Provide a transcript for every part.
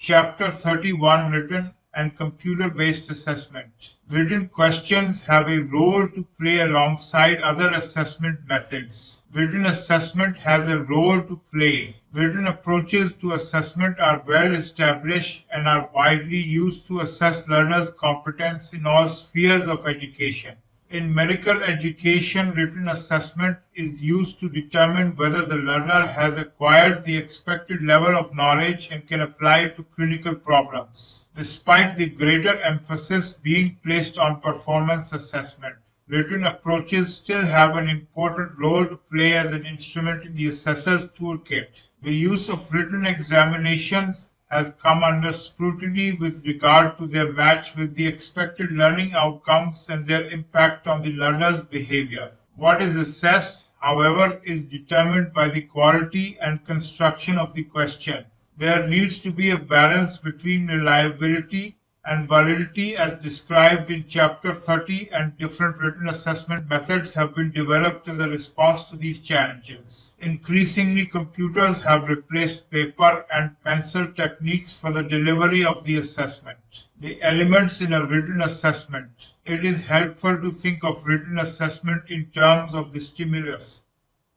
Chapter 31 Written and Computer-Based Assessment. Written questions have a role to play alongside other assessment methods. Written assessment has a role to play. Written approaches to assessment are well established and are widely used to assess learners' competence in all spheres of education. In medical education, written assessment is used to determine whether the learner has acquired the expected level of knowledge and can apply it to clinical problems. Despite the greater emphasis being placed on performance assessment, written approaches still have an important role to play as an instrument in the assessor's toolkit. The use of written examinations has come under scrutiny with regard to their match with the expected learning outcomes and their impact on the learner's behavior. What is assessed, however, is determined by the quality and construction of the question. There needs to be a balance between reliability and validity as described in Chapter 30, and different written assessment methods have been developed as a response to these challenges. Increasingly, computers have replaced paper and pencil techniques for the delivery of the assessment. The elements in a written assessment. It is helpful to think of written assessment in terms of the stimulus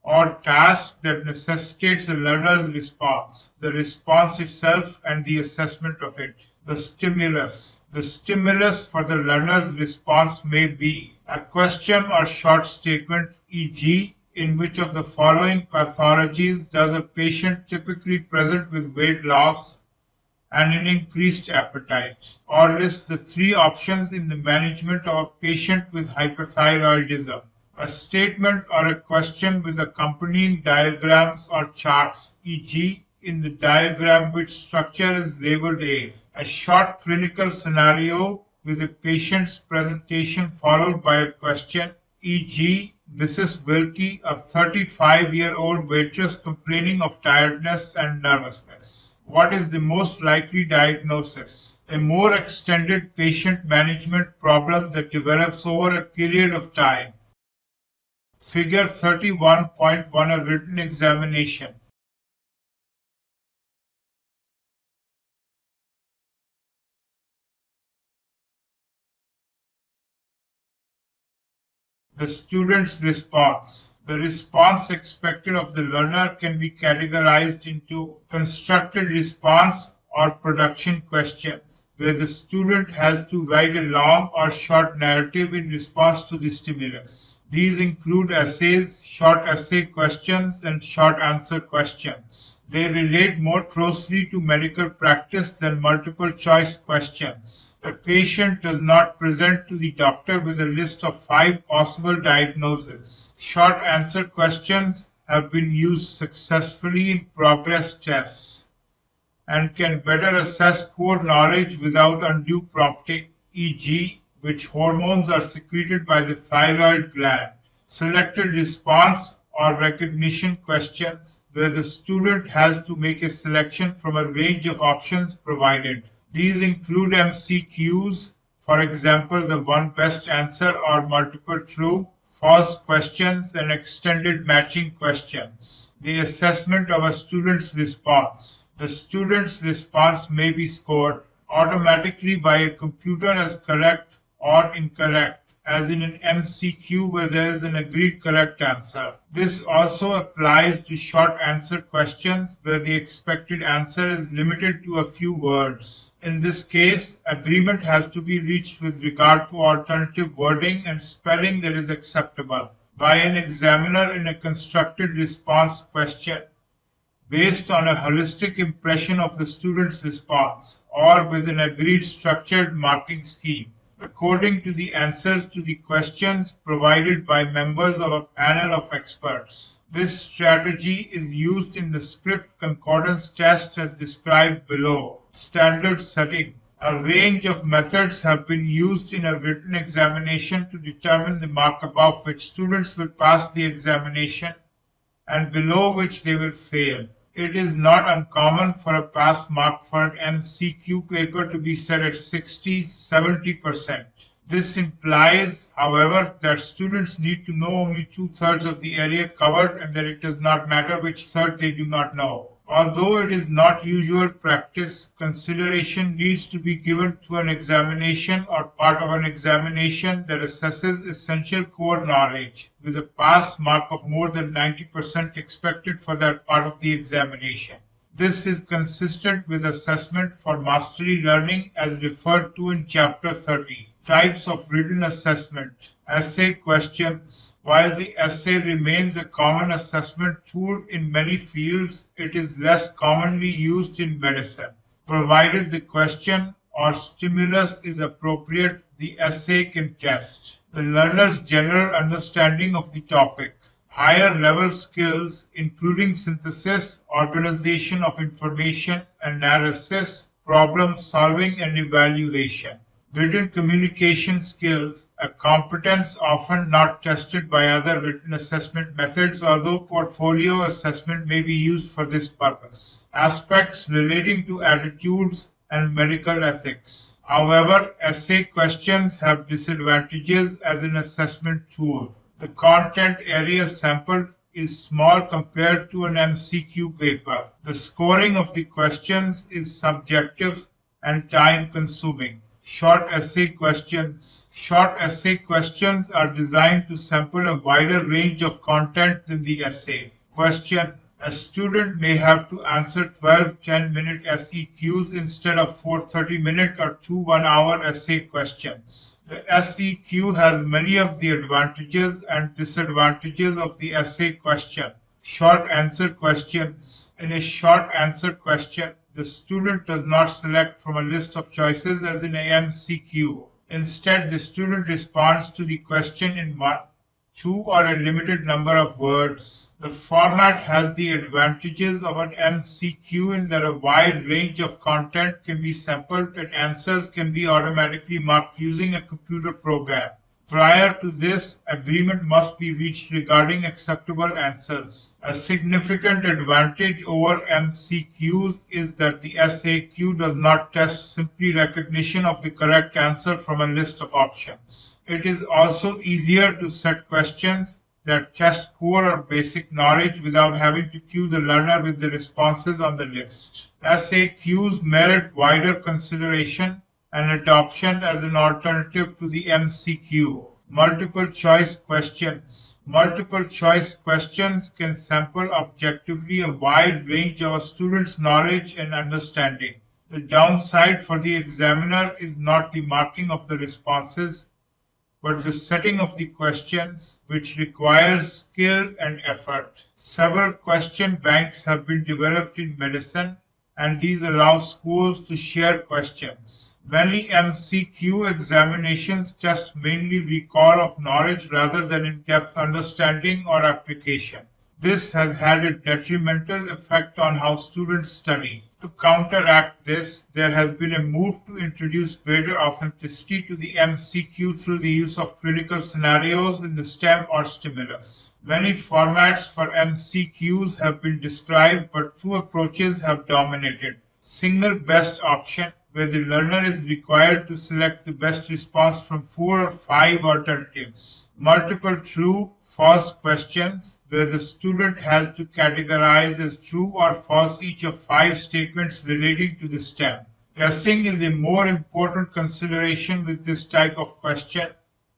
or task that necessitates a learner's response, the response itself and the assessment of it. The stimulus. The stimulus for the learner's response may be a question or short statement, e.g., in which of the following pathologies does a patient typically present with weight loss and an increased appetite, or list the three options in the management of a patient with hyperthyroidism. A statement or a question with accompanying diagrams or charts, e.g., in the diagram which structure is labeled A. A short clinical scenario with a patient's presentation followed by a question, e.g., Mrs. Wilkie, a 35-year-old waitress complaining of tiredness and nervousness. What is the most likely diagnosis? A more extended patient management problem that develops over a period of time. Figure 31.1, a written examination. The student's response. The response expected of the learner can be categorized into constructed response or production questions, where the student has to write a long or short narrative in response to the stimulus. These include essays, short essay questions, and short answer questions. They relate more closely to medical practice than multiple choice questions. The patient does not present to the doctor with a list of 5 possible diagnoses. Short answer questions have been used successfully in progress tests and can better assess core knowledge without undue prompting, e.g., which hormones are secreted by the thyroid gland. Selected response or recognition questions, where the student has to make a selection from a range of options provided. These include MCQs, for example, the one best answer or multiple true, false questions, and extended matching questions. The assessment of a student's response. The student's response may be scored automatically by a computer as correct or incorrect, as in an MCQ where there is an agreed correct answer. This also applies to short answer questions where the expected answer is limited to a few words. In this case, agreement has to be reached with regard to alternative wording and spelling that is acceptable by an examiner in a constructed response question based on a holistic impression of the student's response or with an agreed structured marking scheme, according to the answers to the questions provided by members of a panel of experts. This strategy is used in the script concordance test as described below. Standard setting. A range of methods have been used in a written examination to determine the mark above which students will pass the examination and below which they will fail. It is not uncommon for a pass mark for an MCQ paper to be set at 60-70%. This implies, however, that students need to know only 2/3 of the area covered and that it does not matter which third they do not know. Although it is not usual practice, consideration needs to be given to an examination or part of an examination that assesses essential core knowledge, with a pass mark of more than 90% expected for that part of the examination. This is consistent with assessment for mastery learning as referred to in Chapter 30. Types of written assessment. Essay questions. While the essay remains a common assessment tool in many fields, it is less commonly used in medicine. Provided the question or stimulus is appropriate, the essay can test the learner's general understanding of the topic. Higher level skills, including synthesis, organization of information, analysis, problem solving, and evaluation. Written communication skills, a competence often not tested by other written assessment methods, although portfolio assessment may be used for this purpose. Aspects relating to attitudes and medical ethics. However, essay questions have disadvantages as an assessment tool. The content area sampled is small compared to an MCQ paper. The scoring of the questions is subjective and time-consuming. Short essay questions. Short essay questions are designed to sample a wider range of content than the essay. Question. A student may have to answer 12 10-minute SEQs instead of 4 30-minute or 2 1-hour essay questions. The SEQ has many of the advantages and disadvantages of the essay question. Short answer questions. In a short answer question, the student does not select from a list of choices as in MCQ. Instead, the student responds to the question in one, two, or a limited number of words. The format has the advantages of an MCQ in that a wide range of content can be sampled and answers can be automatically marked using a computer program. Prior to this, agreement must be reached regarding acceptable answers. A significant advantage over MCQs is that the SAQ does not test simply recognition of the correct answer from a list of options. It is also easier to set questions that test core or basic knowledge without having to cue the learner with the responses on the list. SAQs merit wider consideration and adoption as an alternative to the MCQ. Multiple choice questions. Multiple choice questions can sample objectively a wide range of a student's knowledge and understanding. The downside for the examiner is not the marking of the responses, but the setting of the questions, which requires skill and effort. Several question banks have been developed in medicine, and these allow schools to share questions. Many MCQ examinations test mainly recall of knowledge rather than in-depth understanding or application. This has had a detrimental effect on how students study. To counteract this, there has been a move to introduce greater authenticity to the MCQ through the use of critical scenarios in the STEM or stimulus. Many formats for MCQs have been described, but two approaches have dominated. Single best option, where the learner is required to select the best response from 4 or 5 alternatives. Multiple true, false questions, where the student has to categorize as true or false each of 5 statements relating to the STEM. Guessing is a more important consideration with this type of question,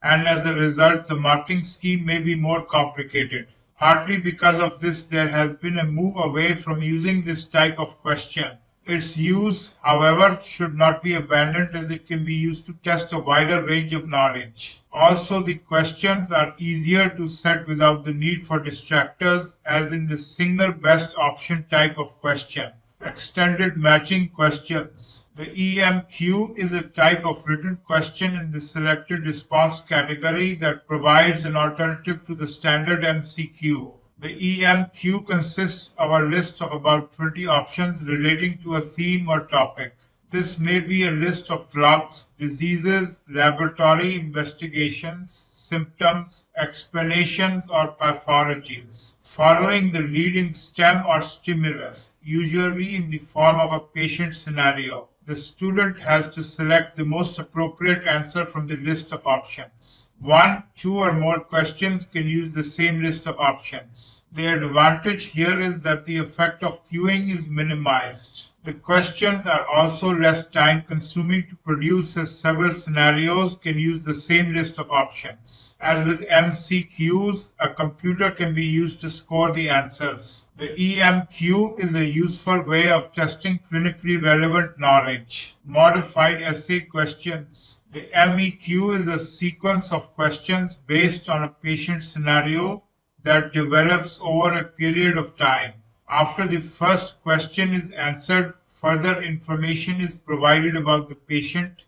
and as a result, the marking scheme may be more complicated. Partly because of this, there has been a move away from using this type of question. Its use, however, should not be abandoned as it can be used to test a wider range of knowledge. Also, the questions are easier to set without the need for distractors, as in the single best option type of question. Extended matching questions. The EMQ is a type of written question in the selected response category that provides an alternative to the standard MCQ. The EMQ consists of a list of about 20 options relating to a theme or topic. This may be a list of drugs, diseases, laboratory investigations, symptoms, explanations, or pathologies, following the leading STEM or stimulus, usually in the form of a patient scenario. The student has to select the most appropriate answer from the list of options. One, two, or more questions can use the same list of options. The advantage here is that the effect of queuing is minimized. The questions are also less time consuming to produce, as several scenarios can use the same list of options. As with MCQs, a computer can be used to score the answers. The EMQ is a useful way of testing clinically relevant knowledge. Modified essay questions. The MEQ is a sequence of questions based on a patient scenario that develops over a period of time. After the first question is answered, further information is provided about the patient,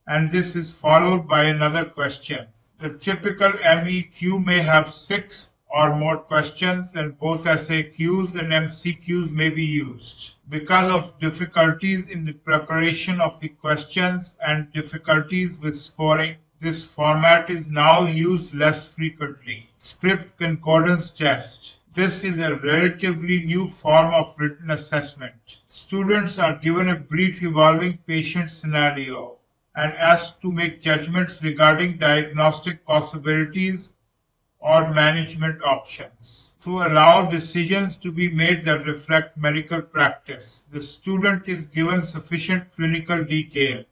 and this is followed by another question. The typical MEQ may have 6 or more questions, and both SAQs and MCQs may be used. Because of difficulties in the preparation of the questions and difficulties with scoring, this format is now used less frequently. Script concordance test. This is a relatively new form of written assessment. Students are given a brief evolving patient scenario and asked to make judgments regarding diagnostic possibilities or management options. To allow decisions to be made that reflect medical practice, the student is given sufficient clinical detail,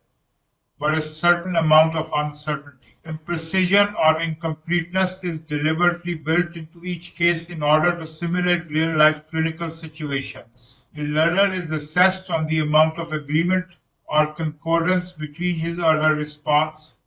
but a certain amount of uncertainty. Imprecision or incompleteness is deliberately built into each case in order to simulate real-life clinical situations. The learner is assessed on the amount of agreement or concordance between his or her response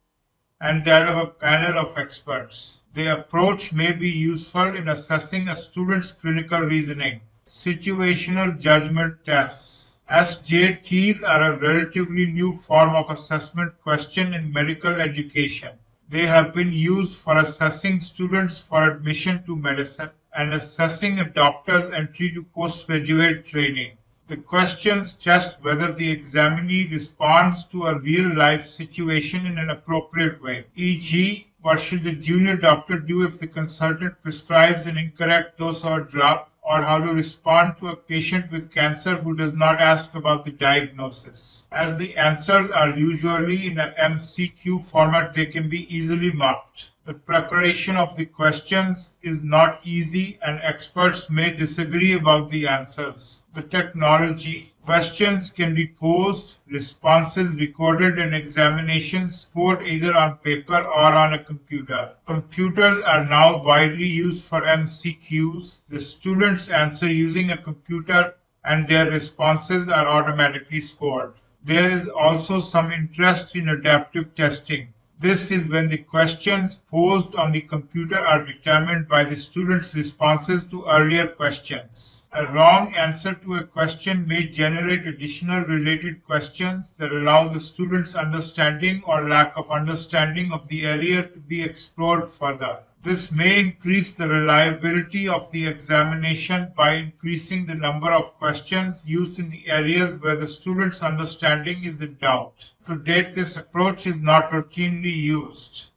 and that of a panel of experts. The approach may be useful in assessing a student's clinical reasoning. Situational judgment tests. SJTs are a relatively new form of assessment question in medical education. They have been used for assessing students for admission to medicine and assessing a doctor's entry to postgraduate training. The questions test whether the examinee responds to a real-life situation in an appropriate way. E.g., what should the junior doctor do if the consultant prescribes an incorrect dose or drug, or how to respond to a patient with cancer who does not ask about the diagnosis. As the answers are usually in an MCQ format, they can be easily marked. The preparation of the questions is not easy, and experts may disagree about the answers. The technology. Questions can be posed, responses recorded, and examinations scored either on paper or on a computer. Computers are now widely used for MCQs. The students answer using a computer and their responses are automatically scored. There is also some interest in adaptive testing. This is when the questions posed on the computer are determined by the student's responses to earlier questions. A wrong answer to a question may generate additional related questions that allow the student's understanding or lack of understanding of the area to be explored further. This may increase the reliability of the examination by increasing the number of questions used in the areas where the student's understanding is in doubt. To date, this approach is not routinely used.